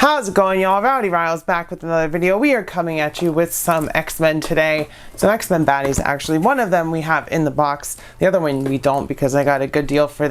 How's it going, y'all? Rowdy Riles back with another video. We are coming at you with some X-Men today. Some X-Men baddies, actually. One of them we have in the box. The other one we don't, because I got a good deal for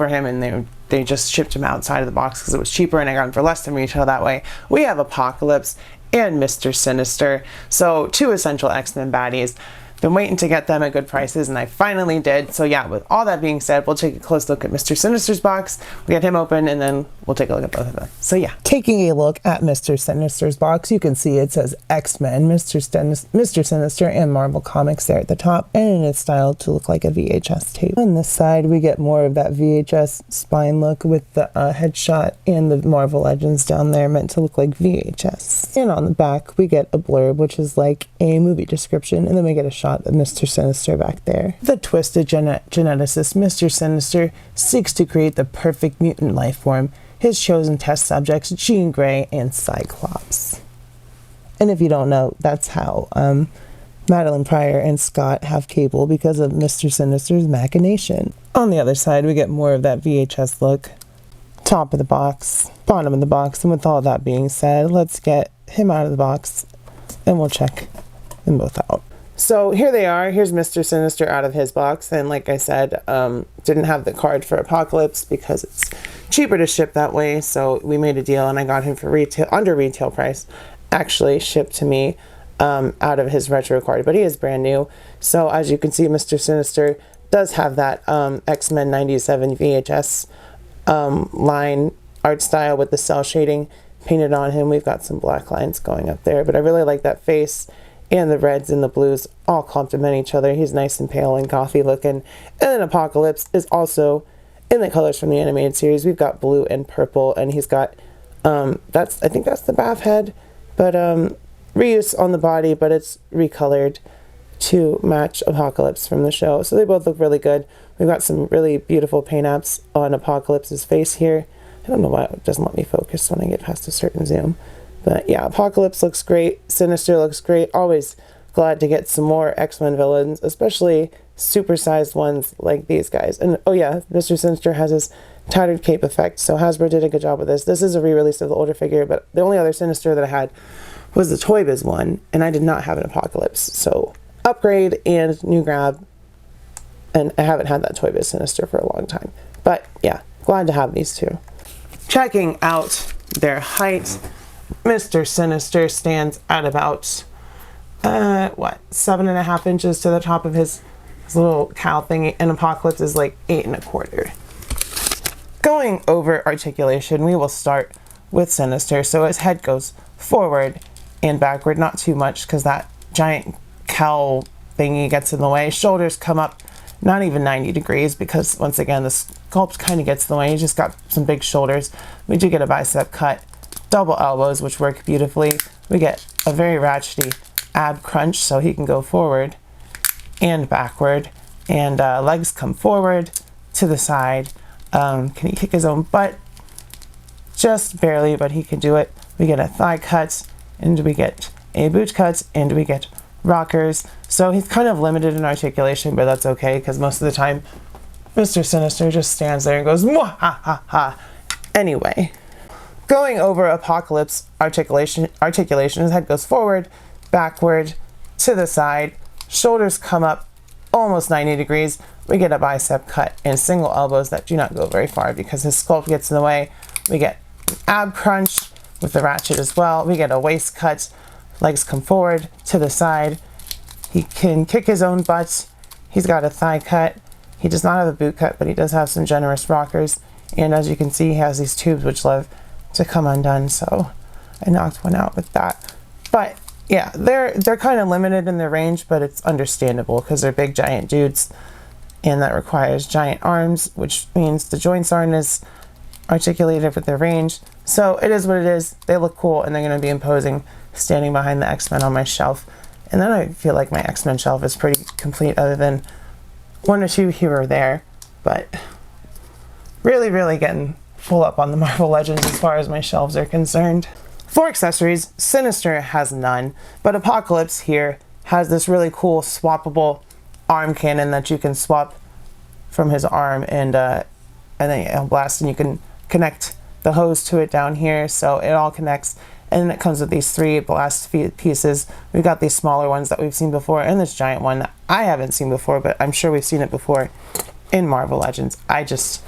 him, and they just shipped him outside of the box because it was cheaper and I got him for less than retail that way. We have Apocalypse and Mr. Sinister. So two essential X-Men baddies. Been waiting to get them at good prices, and I finally did. So yeah, with all that being said, we'll take a close look at Mr. Sinister's box. We'll get him open, and then we'll take a look at both of them. So yeah. Taking a look at Mr. Sinister's box, you can see it says X-Men, Mr. Sinister, and Marvel Comics there at the top, and it's styled to look like a VHS tape. On this side, we get more of that VHS spine look with the headshot and the Marvel Legends down there, meant to look like VHS. And on the back, we get a blurb, which is like a movie description, and then we get a shot of Mr. Sinister back there. The twisted geneticist Mr. Sinister seeks to create the perfect mutant life form. His chosen test subjects, Jean Grey and Cyclops. And if you don't know, that's how Madeline Pryor and Scott have Cable, because of Mr. Sinister's machination. On the other side, we get more of that VHS look. Top of the box, bottom of the box, and with all that being said, let's get him out of the box and we'll check them both out. So here they are. Here's Mr. Sinister out of his box, and like I said, didn't have the card for Apocalypse because it's cheaper to ship that way, so we made a deal and I got him for under retail price, actually shipped to me out of his retro card, but he is brand new. So as you can see, Mr. Sinister does have that X-Men 97 VHS line art style with the cell shading painted on him. We've got some black lines going up there, but I really like that face. And the reds and the blues all complement each other. He's nice and pale and coffee looking. And then Apocalypse is also in the colors from the animated series. We've got blue and purple, and he's got, I think that's the bath head, but reuse on the body, but it's recolored to match Apocalypse from the show. So they both look really good. We've got some really beautiful paint apps on Apocalypse's face here. I don't know why it doesn't let me focus when I get past a certain zoom. But yeah, Apocalypse looks great. Sinister looks great. Always glad to get some more X-Men villains, especially supersized ones like these guys. And oh yeah, Mr. Sinister has his tattered cape effect, so Hasbro did a good job with this. This is a re-release of the older figure, but the only other Sinister that I had was the Toy Biz one, and I did not have an Apocalypse. So upgrade and new grab, and I haven't had that Toy Biz Sinister for a long time. But yeah, glad to have these two. Checking out their height, Mr. Sinister stands at about, 7.5 inches to the top of his little cowl thingy, and Apocalypse is like 8 1/4. Going over articulation, we will start with Sinister. So his head goes forward and backward, not too much because that giant cowl thingy gets in the way. Shoulders come up not even 90 degrees because, once again, the sculpt kind of gets in the way. He's just got some big shoulders. We do get a bicep cut. Double elbows, which work beautifully. We get a very ratchety ab crunch, so he can go forward and backward, and legs come forward to the side. Can he kick his own butt? Just barely, but he can do it. We get a thigh cut, and we get a boot cut, and we get rockers. So he's kind of limited in articulation, but that's okay, because most of the time Mr. Sinister just stands there and goes, "Mwah, ha, ha, ha." Anyway. Going over Apocalypse articulation, his head goes forward, backward, to the side. Shoulders come up almost 90 degrees. We get a bicep cut and single elbows that do not go very far because his sculpt gets in the way. We get an ab crunch with the ratchet as well. We get a waist cut. Legs come forward, to the side. He can kick his own butt. He's got a thigh cut. He does not have a boot cut, but he does have some generous rockers. And as you can see, he has these tubes which love to come undone, so I knocked one out with that. But yeah, they're kind of limited in their range, but it's understandable because they're big giant dudes, and that requires giant arms, which means the joints aren't as articulated with their range. So it is what it is. They look cool, and they're going to be imposing standing behind the X-Men on my shelf. And then I feel like my X-Men shelf is pretty complete, other than one or two here or there, but really getting full up on the Marvel Legends as far as my shelves are concerned. For accessories, Sinister has none, but Apocalypse here has this really cool swappable arm cannon that you can swap from his arm, and then he'll blast, and you can connect the hose to it down here, so it all connects. And then it comes with these 3 blast pieces. We've got these smaller ones that we've seen before, and this giant one that I haven't seen before, but I'm sure we've seen it before in Marvel Legends. I just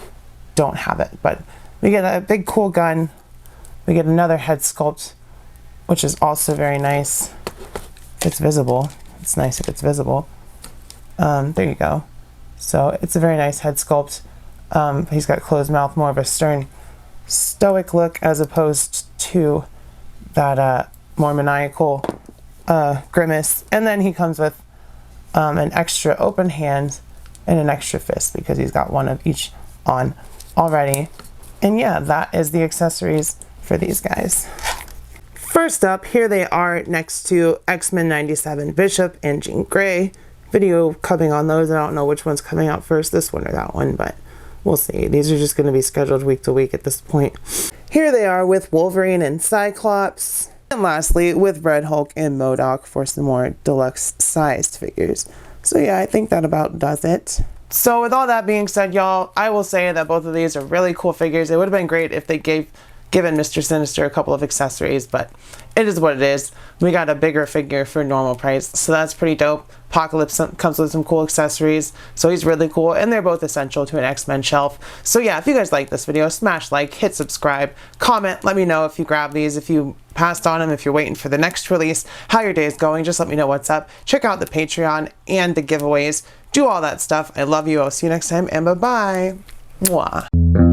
don't have it. But we get a big cool gun. We get another head sculpt, which is also very nice. It's visible. It's nice if it's visible. There you go. So it's a very nice head sculpt. He's got closed mouth, more of a stern, stoic look as opposed to that more maniacal grimace. And then he comes with an extra open hand and an extra fist because he's got one of each on already. And yeah, that is the accessories for these guys. First up, here they are next to X-Men 97 Bishop and Jean Grey. Video coming on those. I don't know which one's coming out first, this one or that one, but we'll see. These are just going to be scheduled week to week at this point. Here they are with Wolverine and Cyclops. And lastly, with Red Hulk and MODOK for some more deluxe sized figures. So yeah, I think that about does it. So with all that being said, y'all, I will say that both of these are really cool figures. It would have been great if they given Mr. Sinister a couple of accessories, but it is what it is. We got a bigger figure for normal price, so that's pretty dope. Apocalypse comes with some cool accessories, so he's really cool, and they're both essential to an X-Men shelf. So yeah, if you guys like this video, smash like, hit subscribe, comment, let me know if you grab these, if you passed on them, if you're waiting for the next release, how your day is going, just let me know what's up. Check out the Patreon and the giveaways. Do all that stuff. I love you. I'll see you next time, and bye-bye. Mwah.